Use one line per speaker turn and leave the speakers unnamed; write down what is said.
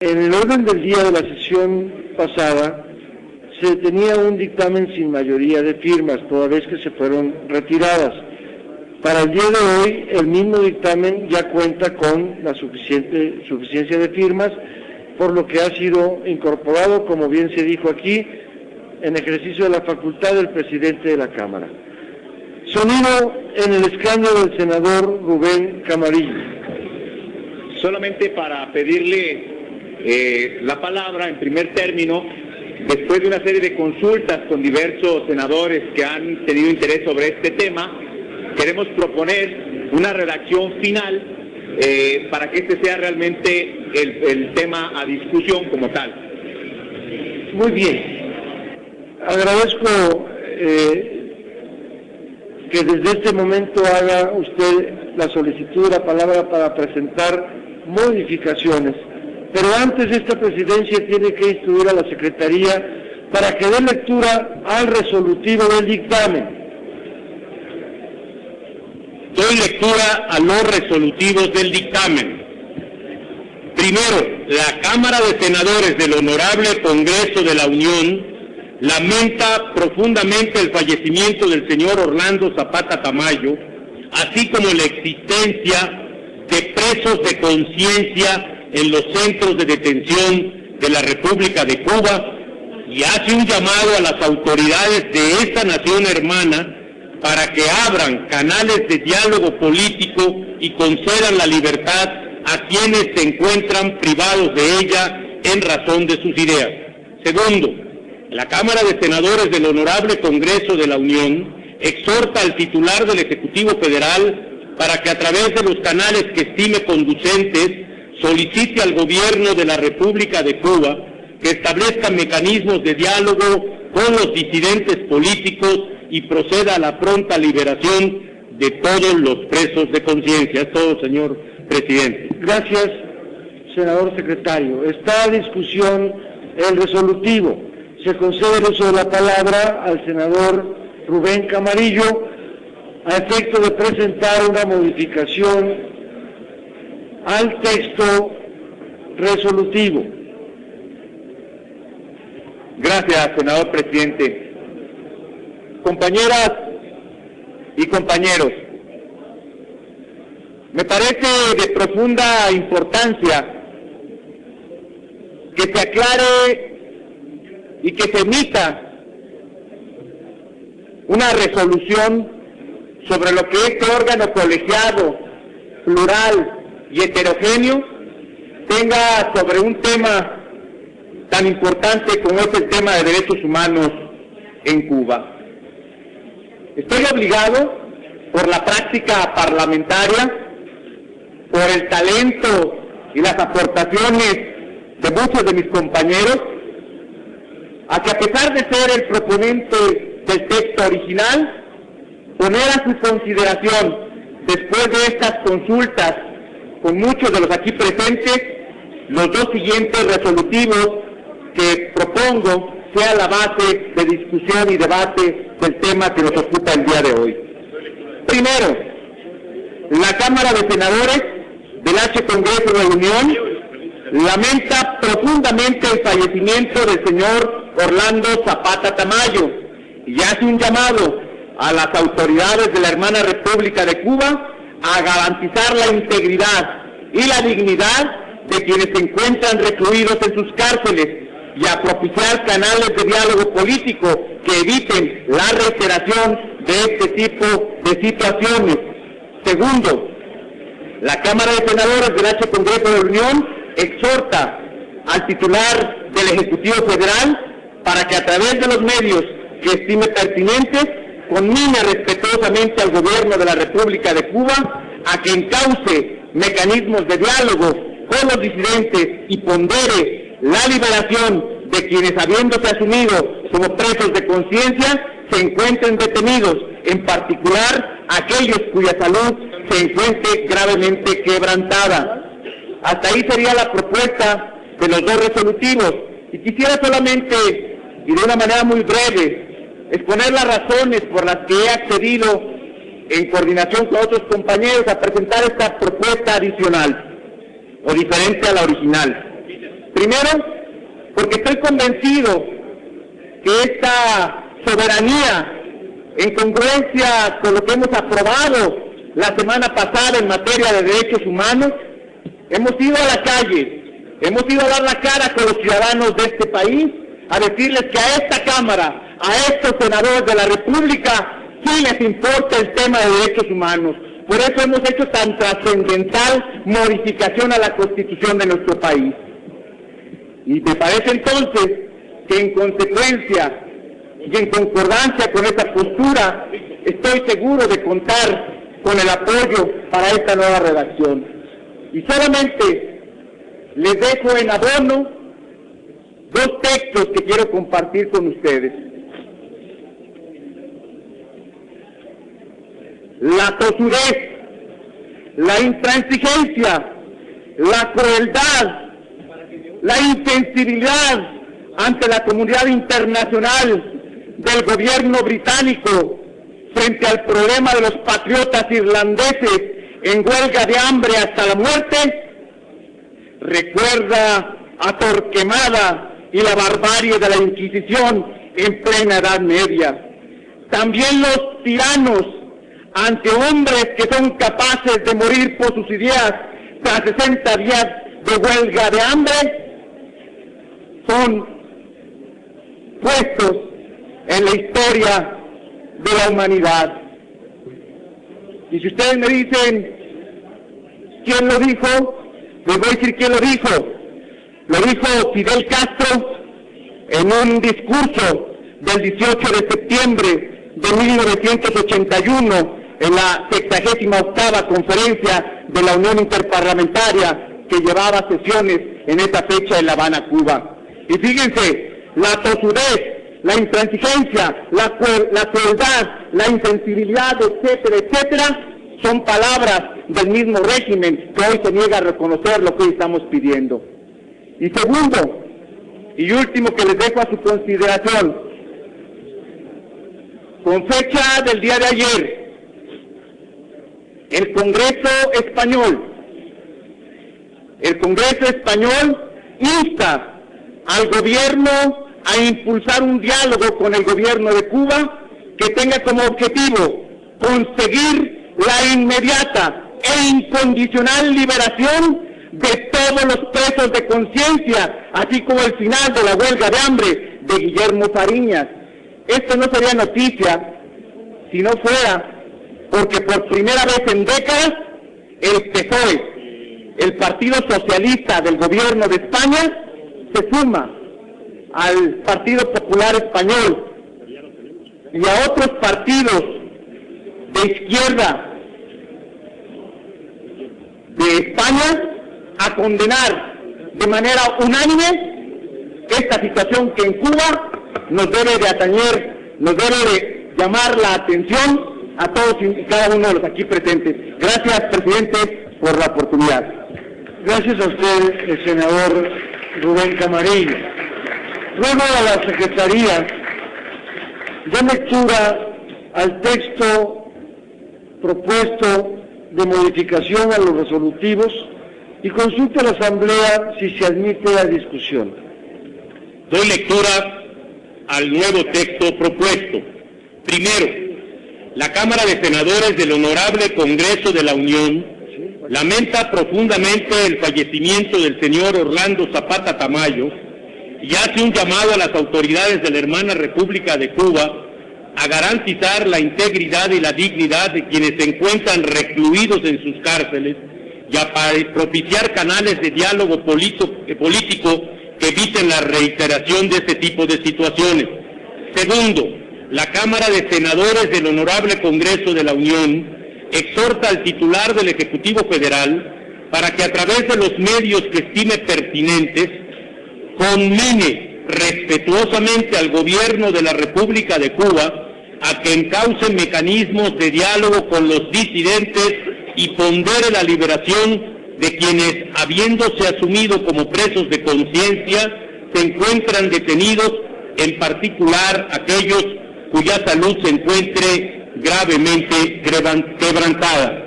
En el orden del día de la sesión pasada se tenía un dictamen sin mayoría de firmas, toda vez que se fueron retiradas. Para el día de hoy, el mismo dictamen ya cuenta con la suficiencia de firmas, por lo que ha sido incorporado, como bien se dijo aquí, en ejercicio de la facultad del presidente de la Cámara. Sonido en el escaño del senador Rubén Camarillo.
Solamente para pedirle la palabra en primer término, después de una serie de consultas con diversos senadores que han tenido interés sobre este tema, queremos proponer una redacción final para que este sea realmente el tema a discusión como tal.
Muy bien. Agradezco que desde este momento haga usted la solicitud de la palabra para presentar modificaciones. Pero antes esta presidencia tiene que instruir a la Secretaría para que dé lectura al resolutivo del dictamen.
Doy lectura a los resolutivos del dictamen. Primero, la Cámara de Senadores del Honorable Congreso de la Unión lamenta profundamente el fallecimiento del señor Orlando Zapata Tamayo, así como la existencia de presos de conciencia en los centros de detención de la República de Cuba, y hace un llamado a las autoridades de esta nación hermana para que abran canales de diálogo político y concedan la libertad a quienes se encuentran privados de ella en razón de sus ideas. Segundo, la Cámara de Senadores del Honorable Congreso de la Unión exhorta al titular del Ejecutivo Federal para que a través de los canales que estime conducentes solicite al gobierno de la República de Cuba que establezca mecanismos de diálogo con los disidentes políticos y proceda a la pronta liberación de todos los presos de conciencia. Es todo, señor presidente.
Gracias, senador secretario. Está a discusión el resolutivo. Se concede el uso de la palabra al senador Rubén Camarillo a efecto de presentar una modificación al texto resolutivo.
Gracias, senador presidente. Compañeras y compañeros, me parece de profunda importancia que se aclare y que se emita una resolución sobre lo que este órgano colegiado, plural y heterogéneo tenga sobre un tema tan importante como es el tema de derechos humanos en Cuba. Estoy obligado por la práctica parlamentaria, por el talento y las aportaciones de muchos de mis compañeros, a que a pesar de ser el proponente del texto original, poner a su consideración, después de estas consultas con muchos de los aquí presentes, los dos siguientes resolutivos que propongo sea la base de discusión y debate del tema que nos ocupa el día de hoy. Primero, la Cámara de Senadores del H. Congreso de la Unión lamenta profundamente el fallecimiento del señor Orlando Zapata Tamayo y hace un llamado a las autoridades de la hermana República de Cuba a garantizar la integridad y la dignidad de quienes se encuentran recluidos en sus cárceles y a propiciar canales de diálogo político que eviten la reiteración de este tipo de situaciones. Segundo, la Cámara de Senadores del H. Congreso de la Unión exhorta al titular del Ejecutivo Federal para que a través de los medios que estime pertinentes conmine respetuosamente al gobierno de la República de Cuba a que encauce mecanismos de diálogo con los disidentes y pondere la liberación de quienes, habiéndose asumido como presos de conciencia, se encuentren detenidos, en particular aquellos cuya salud se encuentre gravemente quebrantada. Hasta ahí sería la propuesta de los dos resolutivos. Y quisiera solamente, y de una manera muy breve, exponer las razones por las que he accedido, en coordinación con otros compañeros, a presentar esta propuesta adicional, o diferente a la original. Primero, porque estoy convencido que esta soberanía, en congruencia con lo que hemos aprobado la semana pasada en materia de derechos humanos, hemos ido a la calle, hemos ido a dar la cara con los ciudadanos de este país, a decirles que a esta Cámara, a estos senadores de la República, sí les importa el tema de derechos humanos. Por eso hemos hecho tan trascendental modificación a la Constitución de nuestro país. Y me parece entonces que en consecuencia y en concordancia con esa postura, estoy seguro de contar con el apoyo para esta nueva redacción. Y solamente les dejo en abono dos textos que quiero compartir con ustedes. La tosudez, la intransigencia, la crueldad, la insensibilidad ante la comunidad internacional del gobierno británico frente al problema de los patriotas irlandeses en huelga de hambre hasta la muerte, recuerda a Torquemada y la barbarie de la Inquisición en plena Edad Media. También los tiranos ante hombres que son capaces de morir por sus ideas tras 60 días de huelga de hambre, son puestos en la historia de la humanidad. Y si ustedes me dicen quién lo dijo, les voy a decir quién lo dijo. Lo dijo Fidel Castro en un discurso del 18 de septiembre de 1981 en la 68ª conferencia de la Unión Interparlamentaria que llevaba sesiones en esa fecha en La Habana, Cuba. Y fíjense, la tosudez, la intransigencia, la crueldad, la insensibilidad, etcétera, etcétera, son palabras del mismo régimen que hoy se niega a reconocer lo que hoy estamos pidiendo. Y segundo, y último que les dejo a su consideración, con fecha del día de ayer, el Congreso Español insta al gobierno a impulsar un diálogo con el gobierno de Cuba que tenga como objetivo conseguir la inmediata e incondicional liberación de todos los presos de conciencia, así como el final de la huelga de hambre de Guillermo Fariñas. Esto no sería noticia si no fuera porque por primera vez en décadas el PSOE, el Partido Socialista del Gobierno de España, se suma al Partido Popular Español y a otros partidos de izquierda de España a condenar de manera unánime esta situación que en Cuba nos debe de atañer, nos debe de llamar la atención a todos y cada uno de los aquí presentes. Gracias, presidente, por la oportunidad.
Gracias a usted, el senador Rubén Camarillo. Luego a la Secretaría da lectura al texto propuesto de modificación a los resolutivos y consulta a la Asamblea si se admite a discusión.
Doy lectura al nuevo texto propuesto. Primero, la Cámara de Senadores del Honorable Congreso de la Unión lamenta profundamente el fallecimiento del señor Orlando Zapata Tamayo y hace un llamado a las autoridades de la hermana República de Cuba a garantizar la integridad y la dignidad de quienes se encuentran recluidos en sus cárceles y a propiciar canales de diálogo político que eviten la reiteración de este tipo de situaciones. Segundo, la Cámara de Senadores del Honorable Congreso de la Unión exhorta al titular del Ejecutivo Federal para que a través de los medios que estime pertinentes conmine respetuosamente al Gobierno de la República de Cuba a que encauce mecanismos de diálogo con los disidentes y pondere la liberación de quienes, habiéndose asumido como presos de conciencia, se encuentran detenidos, en particular aquellos cuya salud se encuentre gravemente quebrantada.